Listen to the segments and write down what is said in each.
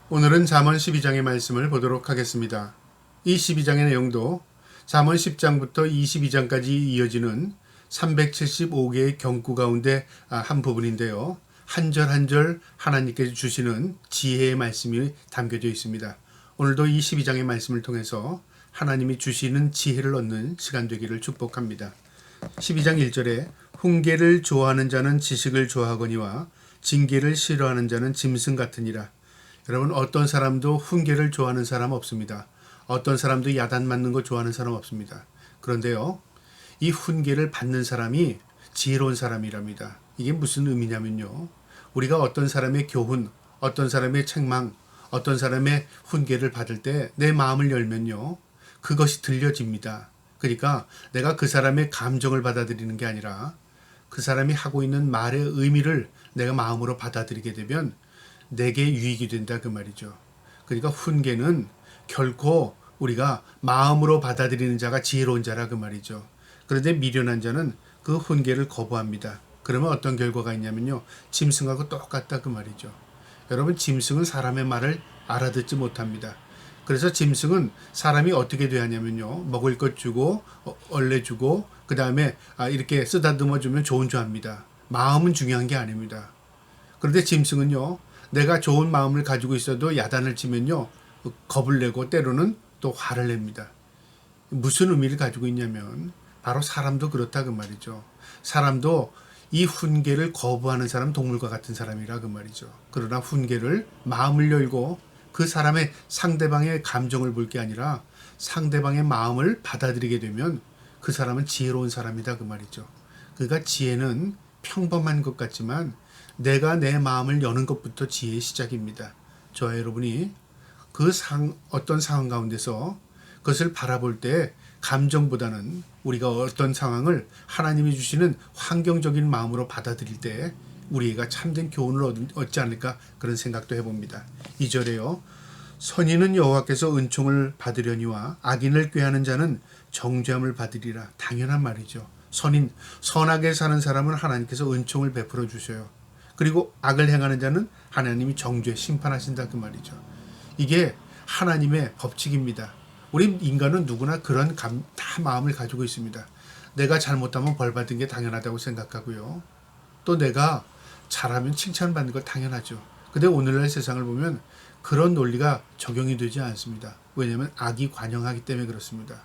오늘은 잠언 12장의 말씀을 보도록 하겠습니다. 이 12장의 내용도 잠언 10장부터 22장까지 이어지는 375개의 경구 가운데 한 부분인데요. 한 절 한 절 하나님께서 주시는 지혜의 말씀이 담겨져 있습니다. 오늘도 이 12장의 말씀을 통해서 하나님이 주시는 지혜를 얻는 시간 되기를 축복합니다. 12장 1절에 훈계를 좋아하는 자는 지식을 좋아하거니와 징계를 싫어하는 자는 짐승 같으니라. 여러분, 어떤 사람도 훈계를 좋아하는 사람 없습니다. 어떤 사람도 야단 맞는 거 좋아하는 사람 없습니다. 그런데요, 이 훈계를 받는 사람이 지혜로운 사람이랍니다. 이게 무슨 의미냐면요, 우리가 어떤 사람의 교훈, 어떤 사람의 책망, 어떤 사람의 훈계를 받을 때 내 마음을 열면요, 그것이 들려집니다. 그러니까 내가 그 사람의 감정을 받아들이는 게 아니라 그 사람이 하고 있는 말의 의미를 내가 마음으로 받아들이게 되면 내게 유익이 된다, 그 말이죠. 그러니까 훈계는 결코 우리가 마음으로 받아들이는 자가 지혜로운 자라, 그 말이죠. 그런데 미련한 자는 그 훈계를 거부합니다. 그러면 어떤 결과가 있냐면요, 짐승하고 똑같다, 그 말이죠. 여러분, 짐승은 사람의 말을 알아듣지 못합니다. 그래서 짐승은 사람이 어떻게 돼야 하냐면요, 먹을 것 주고 얼레 주고 그 다음에 이렇게 쓰다듬어 주면 좋은 줄 압니다. 마음은 중요한 게 아닙니다. 그런데 짐승은요, 내가 좋은 마음을 가지고 있어도 야단을 치면요, 겁을 내고 때로는 또 화를 냅니다. 무슨 의미를 가지고 있냐면 바로 사람도 그렇다, 그 말이죠. 사람도 이 훈계를 거부하는 사람 동물과 같은 사람이라, 그 말이죠. 그러나 훈계를 마음을 열고 그 사람의 상대방의 감정을 볼 게 아니라 상대방의 마음을 받아들이게 되면 그 사람은 지혜로운 사람이다, 그 말이죠. 그러니까 지혜는 평범한 것 같지만 내가 내 마음을 여는 것부터 지혜의 시작입니다. 저와 여러분이 어떤 상황 가운데서 그것을 바라볼 때 감정보다는 우리가 어떤 상황을 하나님이 주시는 환경적인 마음으로 받아들일 때 우리가 참된 교훈을 얻지 않을까, 그런 생각도 해봅니다. 2절에요. 선인은 여호와께서 은총을 받으려니와 악인을 꾀하는 자는 정죄함을 받으리라. 당연한 말이죠. 선하게 사는 사람은 하나님께서 은총을 베풀어 주셔요. 그리고 악을 행하는 자는 하나님이 정죄, 심판하신다, 그 말이죠. 이게 하나님의 법칙입니다. 우리 인간은 누구나 그런 다 마음을 가지고 있습니다. 내가 잘못하면 벌 받은 게 당연하다고 생각하고요. 또 내가 잘하면 칭찬받는 거 당연하죠. 근데 오늘날 세상을 보면 그런 논리가 적용이 되지 않습니다. 왜냐하면 악이 관영하기 때문에 그렇습니다.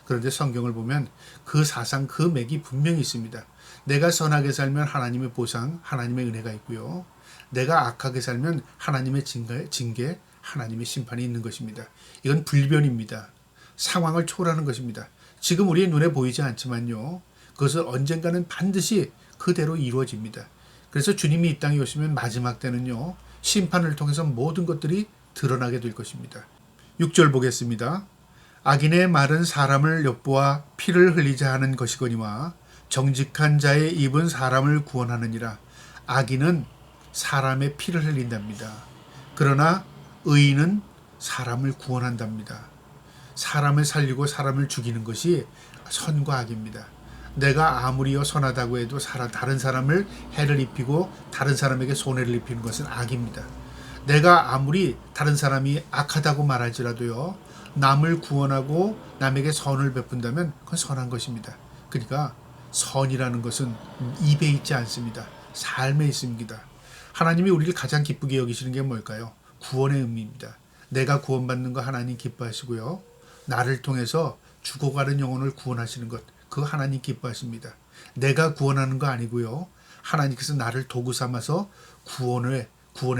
그런데 성경을 보면 그 사상, 그 맥이 분명히 있습니다. 내가 선하게 살면 하나님의 보상, 하나님의 은혜가 있고요. 내가 악하게 살면 하나님의 징계, 하나님의 심판이 있는 것입니다. 이건 불변입니다. 상황을 초월하는 것입니다. 지금 우리의 눈에 보이지 않지만요, 그것은 언젠가는 반드시 그대로 이루어집니다. 그래서 주님이 이 땅에 오시면 마지막 때는요, 심판을 통해서 모든 것들이 드러나게 될 것입니다. 6절 보겠습니다. 악인의 말은 사람을 엿보아 피를 흘리자 하는 것이거니와 정직한 자의 입은 사람을 구원하느니라. 악인은 사람의 피를 흘린답니다. 그러나 의인은 사람을 구원한답니다. 사람을 살리고 사람을 죽이는 것이 선과 악입니다. 내가 아무리요 선하다고 해도 다른 사람을 해를 입히고 다른 사람에게 손해를 입히는 것은 악입니다. 내가 아무리 다른 사람이 악하다고 말할지라도요, 남을 구원하고 남에게 선을 베푼다면 그건 선한 것입니다. 그러니까 선이라는 것은 입에 있지 않습니다. 삶에 있습니다. 하나님이 우리를 가장 기쁘게 여기시는 게 뭘까요? 구원의 의미입니다. 내가 구원받는 거 하나님 기뻐하시고요, 나를 통해서 죽어가는 영혼을 구원하시는 것, 그거 하나님 기뻐하십니다. 내가 구원하는 거 아니고요, 하나님께서 나를 도구 삼아서 구원의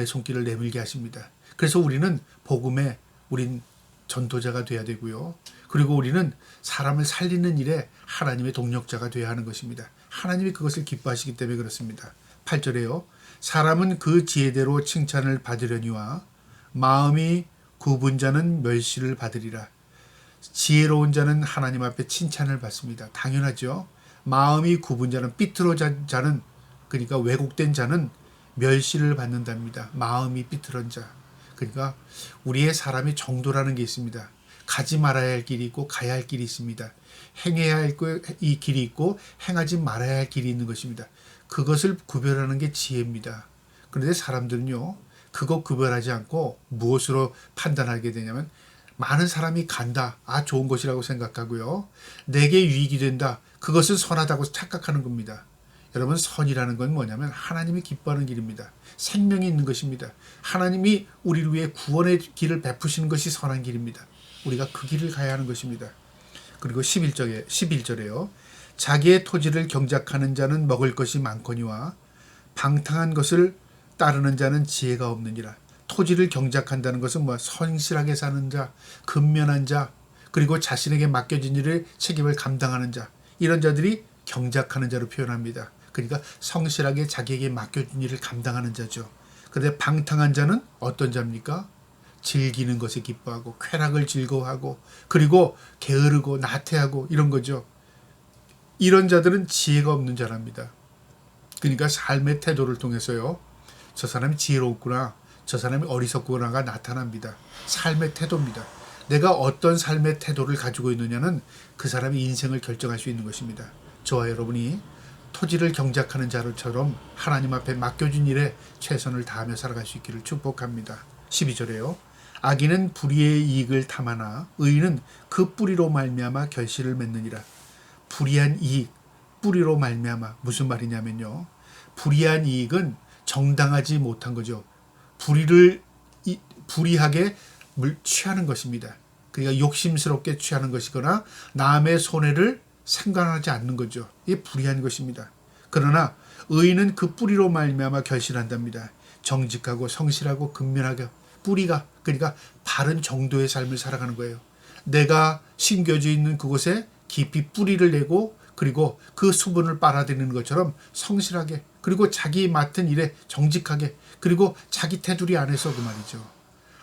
손길을 내밀게 하십니다. 그래서 우리는 복음에 우린 전도자가 돼야 되고요, 그리고 우리는 사람을 살리는 일에 하나님의 동력자가 돼야 하는 것입니다. 하나님이 그것을 기뻐하시기 때문에 그렇습니다. 8절에요. 사람은 그 지혜대로 칭찬을 받으려니와 마음이 굽은 자는 멸시를 받으리라. 지혜로운 자는 하나님 앞에 칭찬을 받습니다. 당연하죠. 마음이 굽은 자는, 삐뚤어진 자는, 그러니까 왜곡된 자는 멸시를 받는답니다. 마음이 삐뚤은 자. 그러니까 우리의 사람이 정도라는 게 있습니다. 가지 말아야 할 길이 있고 가야 할 길이 있습니다. 행해야 할 이 길이 있고 행하지 말아야 할 길이 있는 것입니다. 그것을 구별하는 게 지혜입니다. 그런데 사람들은요, 그거 구별하지 않고 무엇으로 판단하게 되냐면 많은 사람이 간다. 아, 좋은 것이라고 생각하고요. 내게 유익이 된다. 그것은 선하다고 착각하는 겁니다. 여러분, 선이라는 건 뭐냐면 하나님이 기뻐하는 길입니다. 생명이 있는 것입니다. 하나님이 우리를 위해 구원의 길을 베푸시는 것이 선한 길입니다. 우리가 그 길을 가야 하는 것입니다. 그리고 11절에요. 자기의 토지를 경작하는 자는 먹을 것이 많거니와 방탕한 것을 따르는 자는 지혜가 없느니라. 토지를 경작한다는 것은 성실하게 사는 자, 근면한 자, 그리고 자신에게 맡겨진 일을 책임을 감당하는 자, 이런 자들이 경작하는 자로 표현합니다. 그러니까 성실하게 자기에게 맡겨진 일을 감당하는 자죠. 그런데 방탕한 자는 어떤 자입니까? 즐기는 것에 기뻐하고 쾌락을 즐거워하고 그리고 게으르고 나태하고 이런 거죠. 이런 자들은 지혜가 없는 자랍니다. 그러니까 삶의 태도를 통해서요. 저 사람이 지혜롭구나, 저 사람이 어리석구나가 나타납니다. 삶의 태도입니다. 내가 어떤 삶의 태도를 가지고 있느냐는 그 사람의 인생을 결정할 수 있는 것입니다. 저와 여러분이 토지를 경작하는 자처럼 하나님 앞에 맡겨진 일에 최선을 다하며 살아갈 수 있기를 축복합니다. 12절에요. 악인은 불의의 이익을 탐하나 의인은 그 뿌리로 말미암아 결실을 맺느니라. 불의한 이익, 뿌리로 말미암아 무슨 말이냐면요. 불의한 이익은 정당하지 못한 거죠. 불의하게 취하는 것입니다. 그러니까 욕심스럽게 취하는 것이거나 남의 손해를 생각하지 않는 거죠. 이게 불의한 것입니다. 그러나 의인은 그 뿌리로 말미암아 결실한답니다. 정직하고 성실하고 근면하게 뿌리가, 그러니까 바른 정도의 삶을 살아가는 거예요. 내가 심겨져 있는 그곳에 깊이 뿌리를 내고 그리고 그 수분을 빨아들이는 것처럼 성실하게, 그리고 자기 맡은 일에 정직하게, 그리고 자기 테두리 안에서 그 말이죠.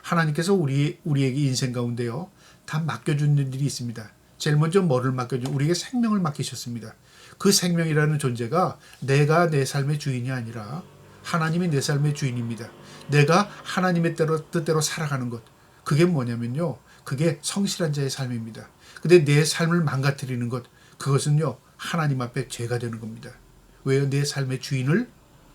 하나님께서 우리에게 인생 가운데요, 다 맡겨주는 일이 있습니다. 제일 먼저 뭐를 맡겨줘? 우리에게 생명을 맡기셨습니다. 그 생명이라는 존재가 내가 내 삶의 주인이 아니라 하나님이 내 삶의 주인입니다. 내가 하나님의 뜻대로 살아가는 것, 그게 뭐냐면요, 그게 성실한 자의 삶입니다. 근데 내 삶을 망가뜨리는 것, 그것은요 하나님 앞에 죄가 되는 겁니다. 왜요? 내 삶의 주인을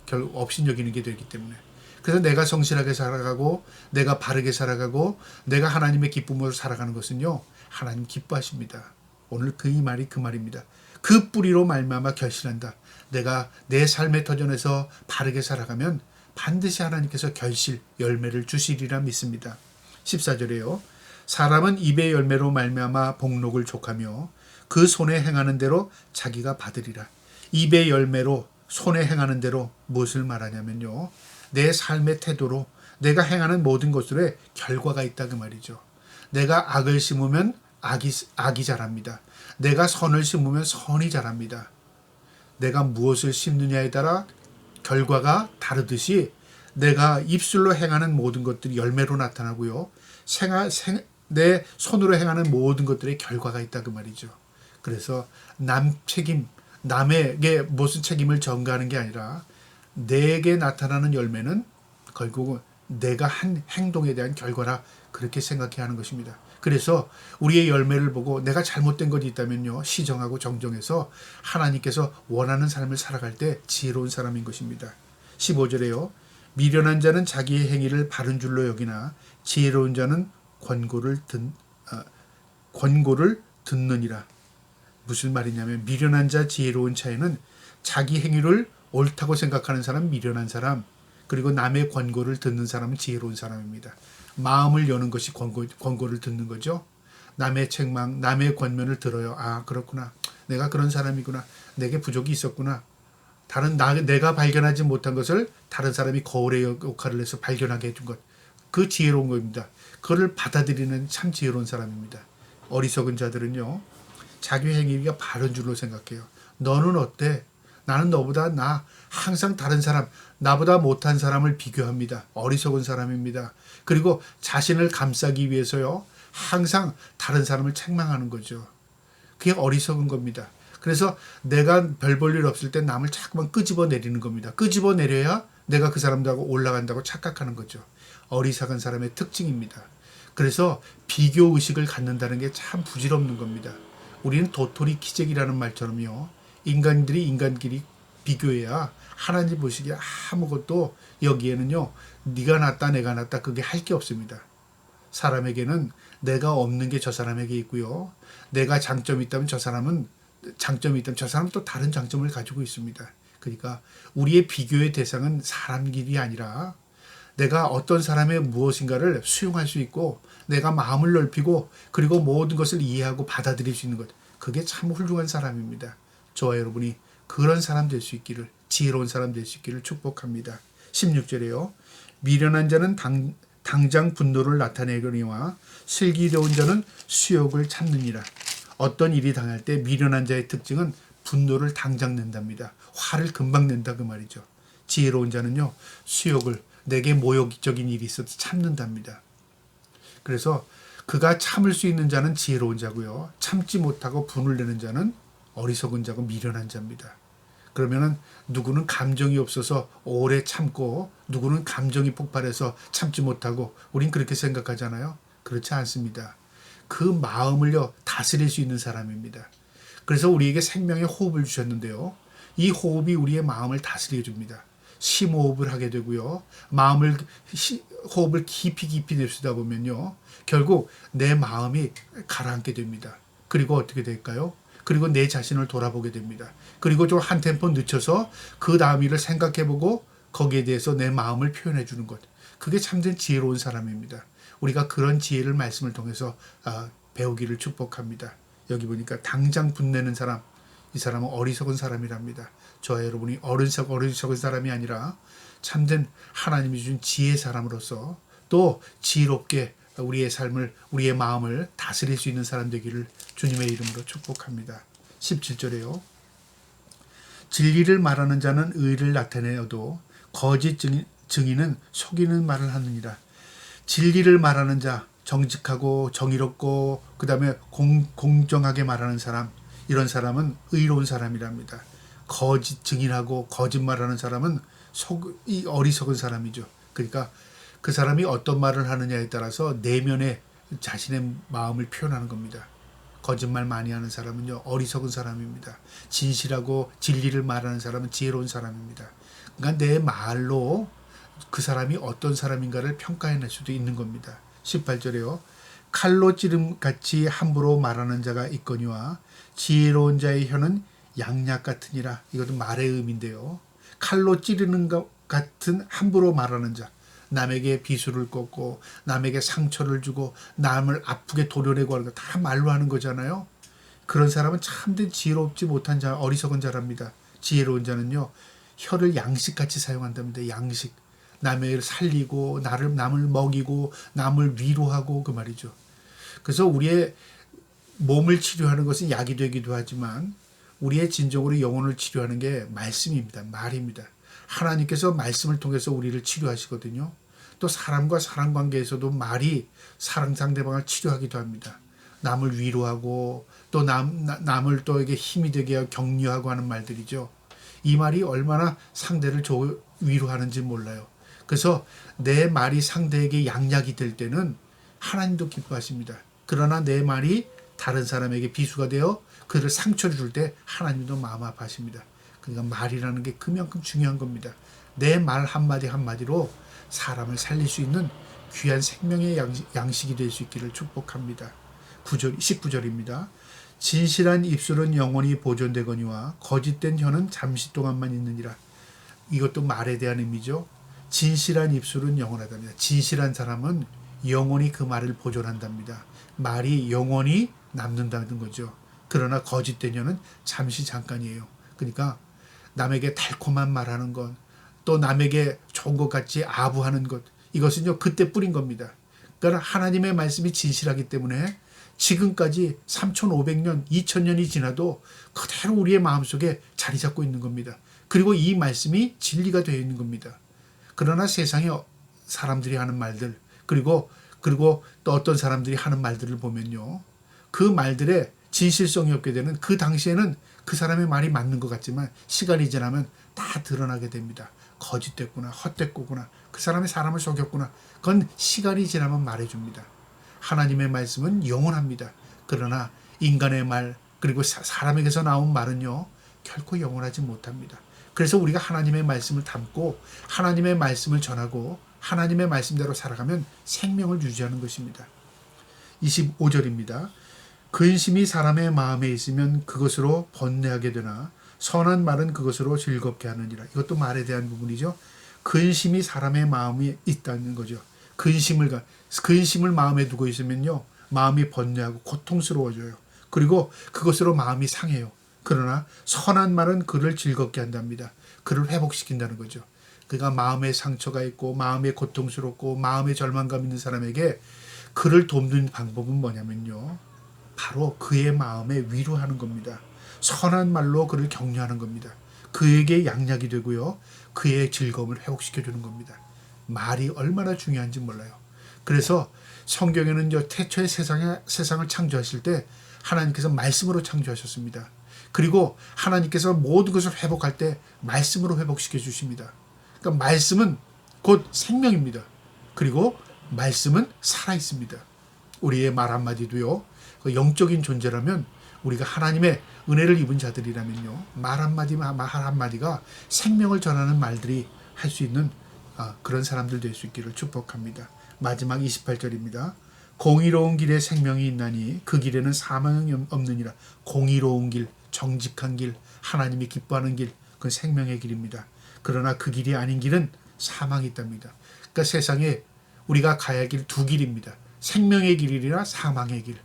결국 업신여기는 게 되기 때문에. 그래서 내가 성실하게 살아가고 내가 바르게 살아가고 내가 하나님의 기쁨으로 살아가는 것은요 하나님 기뻐하십니다. 오늘 이 말이 그 말입니다. 그 뿌리로 말미암아 결실한다. 내가 내 삶의 터전에서 바르게 살아가면 반드시 하나님께서 결실, 열매를 주시리라 믿습니다. 14절에요. 사람은 입의 열매로 말미암아 복록을 족하며 그 손에 행하는 대로 자기가 받으리라. 입의 열매로 손에 행하는 대로 무엇을 말하냐면요. 내 삶의 태도로 내가 행하는 모든 것들에 결과가 있다 그 말이죠. 내가 악을 심으면 악이 자랍니다. 내가 선을 심으면 선이 자랍니다. 내가 무엇을 심느냐에 따라 결과가 다르듯이 내가 입술로 행하는 모든 것들이 열매로 나타나고요. 내 손으로 행하는 모든 것들의 결과가 있다 그 말이죠. 그래서 남에게 무슨 책임을 전가하는 게 아니라 내게 나타나는 열매는 결국은 내가 한 행동에 대한 결과라 그렇게 생각해야 하는 것입니다. 그래서 우리의 열매를 보고 내가 잘못된 것이 있다면요 시정하고 정정해서 하나님께서 원하는 삶을 살아갈 때 지혜로운 사람인 것입니다. 15절에요. 미련한 자는 자기의 행위를 바른 줄로 여기나 지혜로운 자는 권고를 듣느니라. 무슨 말이냐면 미련한 자 지혜로운 자에는 자기 행위를 옳다고 생각하는 사람 미련한 사람, 그리고 남의 권고를 듣는 사람은 지혜로운 사람입니다. 마음을 여는 것이 권고를 듣는 거죠. 남의 책망, 남의 권면을 들어요. 아 그렇구나. 내가 그런 사람이구나. 내게 부족이 있었구나. 내가 발견하지 못한 것을 다른 사람이 거울의 역할을 해서 발견하게 해준 것. 그 지혜로운 겁니다. 그거를 받아들이는 참 지혜로운 사람입니다. 어리석은 자들은요. 자기 행위가 바른 줄로 생각해요. 너는 어때? 나는 너보다 항상 다른 사람, 나보다 못한 사람을 비교합니다. 어리석은 사람입니다. 그리고 자신을 감싸기 위해서요. 항상 다른 사람을 책망하는 거죠. 그게 어리석은 겁니다. 그래서 내가 별 볼 일 없을 때 남을 자꾸만 끄집어 내리는 겁니다. 끄집어 내려야 내가 그 사람들하고 올라간다고 착각하는 거죠. 어리석은 사람의 특징입니다. 그래서 비교 의식을 갖는다는 게 참 부질없는 겁니다. 우리는 도토리 키재기라는 말처럼요. 인간들이 인간끼리 비교해야 하나님 보시기에 아무것도 여기에는요 네가 낫다 내가 낫다 그게 할 게 없습니다. 사람에게는 내가 없는 게 저 사람에게 있고요. 내가 장점이 있다면 저 사람은 장점이 있다면 저 사람은 또 다른 장점을 가지고 있습니다. 그러니까 우리의 비교의 대상은 사람끼리 아니라 내가 어떤 사람의 무엇인가를 수용할 수 있고 내가 마음을 넓히고 그리고 모든 것을 이해하고 받아들일 수 있는 것. 그게 참 훌륭한 사람입니다. 저와 여러분이 그런 사람 될 수 있기를 지혜로운 사람 될 수 있기를 축복합니다. 16절에요. 미련한 자는 당장 분노를 나타내거니와 슬기로운 자는 수욕을 참느니라. 어떤 일이 당할 때 미련한 자의 특징은 분노를 당장 낸답니다. 화를 금방 낸다 그 말이죠. 지혜로운 자는요. 수욕을 내게 모욕적인 일이 있어도 참는답니다. 그래서 그가 참을 수 있는 자는 지혜로운 자고요. 참지 못하고 분을 내는 자는 어리석은 자고 미련한 자입니다. 그러면은 누구는 감정이 없어서 오래 참고 누구는 감정이 폭발해서 참지 못하고 우린 그렇게 생각하잖아요. 그렇지 않습니다. 그 마음을요 다스릴 수 있는 사람입니다. 그래서 우리에게 생명의 호흡을 주셨는데요. 이 호흡이 우리의 마음을 다스려 줍니다. 심호흡을 하게 되고요. 호흡을 깊이 내쉬다 보면요. 결국 내 마음이 가라앉게 됩니다. 그리고 어떻게 될까요? 그리고 내 자신을 돌아보게 됩니다. 그리고 좀 한 템포 늦춰서 그 다음 일을 생각해보고 거기에 대해서 내 마음을 표현해 주는 것. 그게 참된 지혜로운 사람입니다. 우리가 그런 지혜를 말씀을 통해서 배우기를 축복합니다. 여기 보니까 당장 분내는 사람, 이 사람은 어리석은 사람이랍니다. 저와 여러분이 어리석은 사람이 아니라 참된 하나님이 주신 지혜의 사람으로서 또 지혜롭게 우리의 삶을 우리의 마음을 다스릴 수 있는 사람 되기를 주님의 이름으로 축복합니다. 17절에요. 진리를 말하는 자는 의를 나타내어도 거짓 증인은 속이는 말을 하느니라. 진리를 말하는 자, 정직하고 정의롭고 그 다음에 공정하게 말하는 사람, 이런 사람은 의로운 사람이랍니다. 거짓 증인하고 거짓말하는 사람은 이 어리석은 사람이죠. 그러니까 그 사람이 어떤 말을 하느냐에 따라서 내면에 자신의 마음을 표현하는 겁니다. 거짓말 많이 하는 사람은요 어리석은 사람입니다. 진실하고 진리를 말하는 사람은 지혜로운 사람입니다. 그러니까 내 말로 그 사람이 어떤 사람인가를 평가해낼 수도 있는 겁니다. 18절에요. 칼로 찌름같이 함부로 말하는 자가 있거니와 지혜로운 자의 혀는 양약 같으니라. 이것도 말의 의미인데요. 칼로 찌르는 것 같은 함부로 말하는 자. 남에게 비수를 꽂고 남에게 상처를 주고 남을 아프게 도려내고 하는 거 다 말로 하는 거잖아요. 그런 사람은 참된 지혜롭지 못한 자, 어리석은 자랍니다. 지혜로운 자는요. 혀를 양식같이 사용한답니다. 양식. 남을 살리고 남을 먹이고 남을 위로하고 그 말이죠. 그래서 우리의 몸을 치료하는 것은 약이 되기도 하지만 우리의 진정으로 영혼을 치료하는 게 말씀입니다. 말입니다. 하나님께서 말씀을 통해서 우리를 치료하시거든요. 또 사람과 사람 관계에서도 말이 사랑 상대방을 치료하기도 합니다. 남을 위로하고 또 남을 또 에게 힘이 되게 하고 격려하고 하는 말들이죠. 이 말이 얼마나 상대를 위로하는지 몰라요. 그래서 내 말이 상대에게 양약이 될 때는 하나님도 기뻐하십니다. 그러나 내 말이 다른 사람에게 비수가 되어 그를 상처를 줄 때 하나님도 마음 아파하십니다. 그러니까 말이라는 게 그만큼 중요한 겁니다. 내 말 한마디 한마디로 사람을 살릴 수 있는 귀한 생명의 양식이 될 수 있기를 축복합니다. 19절입니다. 진실한 입술은 영원히 보존되거니와 거짓된 혀는 잠시 동안만 있느니라. 이것도 말에 대한 의미죠. 진실한 입술은 영원하답니다. 진실한 사람은 영원히 그 말을 보존한답니다. 말이 영원히 남는다는 거죠. 그러나 거짓된 혀는 잠깐이에요. 그러니까 남에게 달콤한 말하는 것, 또 남에게 좋은 것 같이 아부하는 것, 이것은요 그때 뿌린 겁니다. 그러니까 하나님의 말씀이 진실하기 때문에 지금까지 3,500년, 2,000년이 지나도 그대로 우리의 마음속에 자리 잡고 있는 겁니다. 그리고 이 말씀이 진리가 되어 있는 겁니다. 그러나 세상에 사람들이 하는 말들, 그리고 또 어떤 사람들이 하는 말들을 보면요, 그 말들에 진실성이 없게 되는, 그 당시에는 그 사람의 말이 맞는 것 같지만 시간이 지나면 다 드러나게 됩니다. 거짓됐구나, 헛됐구나, 그 사람이 사람을 속였구나. 그건 시간이 지나면 말해줍니다. 하나님의 말씀은 영원합니다. 그러나 인간의 말, 그리고 사람에게서 나온 말은요 결코 영원하지 못합니다. 그래서 우리가 하나님의 말씀을 담고 하나님의 말씀을 전하고 하나님의 말씀대로 살아가면 생명을 유지하는 것입니다. 25절입니다. 근심이 사람의 마음에 있으면 그것으로 번뇌하게 되나 선한 말은 그것으로 즐겁게 하느니라. 이것도 말에 대한 부분이죠. 근심이 사람의 마음에 있다는 거죠. 근심을 마음에 두고 있으면요, 마음이 번뇌하고 고통스러워져요. 그리고 그것으로 마음이 상해요. 그러나 선한 말은 그를 즐겁게 한답니다. 그를 회복시킨다는 거죠. 그가 마음에 상처가 있고 마음에 고통스럽고 마음에 절망감 있는 사람에게 그를 돕는 방법은 뭐냐면요, 바로 그의 마음에 위로하는 겁니다. 선한 말로 그를 격려하는 겁니다. 그에게 양약이 되고요, 그의 즐거움을 회복시켜주는 겁니다. 말이 얼마나 중요한지 몰라요. 그래서 성경에는 태초에 세상을 창조하실 때 하나님께서 말씀으로 창조하셨습니다. 그리고 하나님께서 모든 것을 회복할 때 말씀으로 회복시켜 주십니다. 그러니까 말씀은 곧 생명입니다. 그리고 말씀은 살아있습니다. 우리의 말 한마디도요, 영적인 존재라면, 우리가 하나님의 은혜를 입은 자들이라면요, 말 한마디가 생명을 전하는 말들이 할 수 있는 그런 사람들 될 수 있기를 축복합니다. 마지막 28절입니다. 공의로운 길에 생명이 있나니 그 길에는 사망이 없느니라. 공의로운 길, 정직한 길, 하나님이 기뻐하는 길, 그건 생명의 길입니다. 그러나 그 길이 아닌 길은 사망이 있답니다. 그러니까 세상에 우리가 가야 할 길 두 길입니다. 생명의 길이라 사망의 길.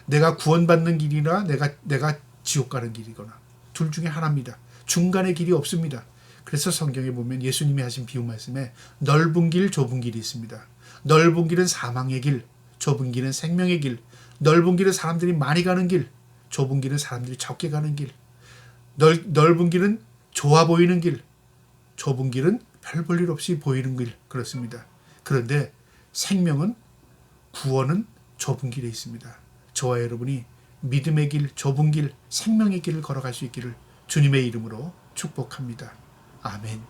내가 구원받는 길이나 내가 지옥 가는 길이거나, 둘 중에 하나입니다. 중간의 길이 없습니다. 그래서 성경에 보면 예수님이 하신 비유 말씀에 넓은 길, 좁은 길이 있습니다. 넓은 길은 사망의 길, 좁은 길은 생명의 길. 넓은 길은 사람들이 많이 가는 길, 좁은 길은 사람들이 적게 가는 길. 넓은 길은 좋아 보이는 길, 좁은 길은 별 볼 일 없이 보이는 길. 그렇습니다. 그런데 생명은, 구원은 좁은 길에 있습니다. 저와 여러분이 믿음의 길, 좁은 길, 생명의 길을 걸어갈 수 있기를 주님의 이름으로 축복합니다. 아멘.